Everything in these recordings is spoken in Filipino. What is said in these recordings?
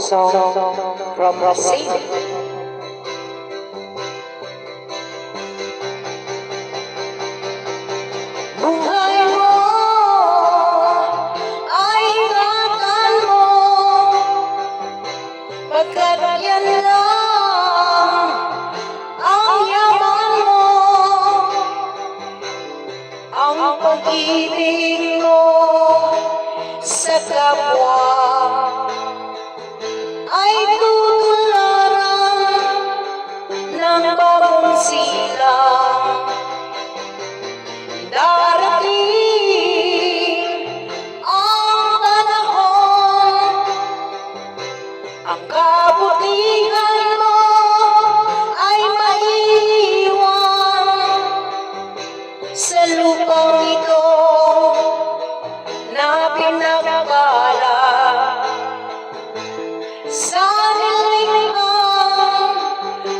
song from Rosine. Buhay mo ay ingatan mo, pagkat yan lang ang yaman mo. Ang pag-ibig mo sa kapwa ay tutularan ng bagong silang. Darating ang panahon, ang kabutihan mo ay maiiwan sa lupang ito na pinagpala. Sa nilikhang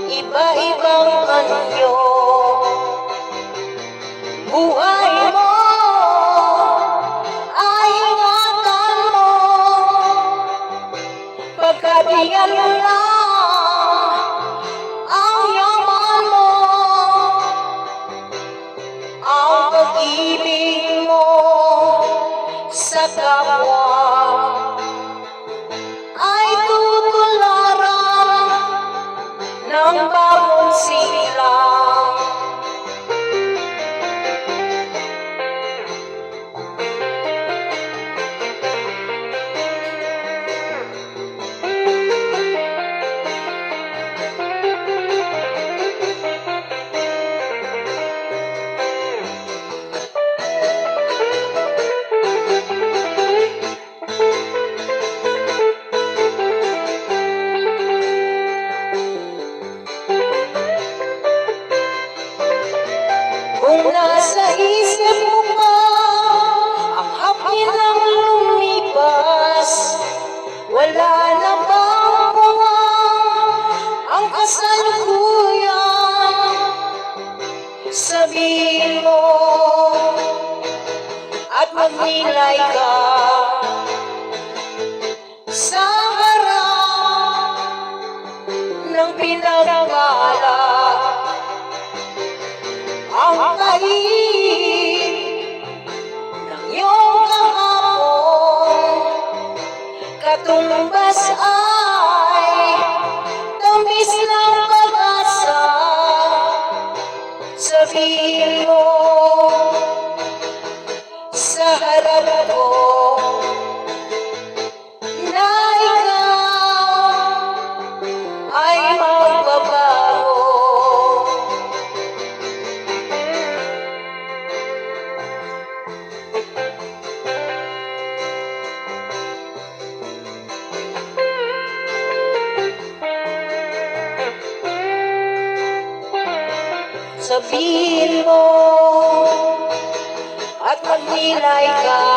iba-ibang anyo, buhay mo ay ingatan mo, pagkat yan lang ang yaman mo. Ang pag-ibig mo sa kapwa ay tutularan ng bagong silang. Kung nasa isip mo pa ang hapin ng lumipas, wala na bang puwang ang kasalukuyan? Sabihin mo at magnilay ka sa harap ng pinagpala. Ang kahit ng iyong kahapon, katumbas ay tamis ng pag-asa. Sabihin mo sa harap ko na ikaw ay magbabago. Sabihin mo at magnilay ka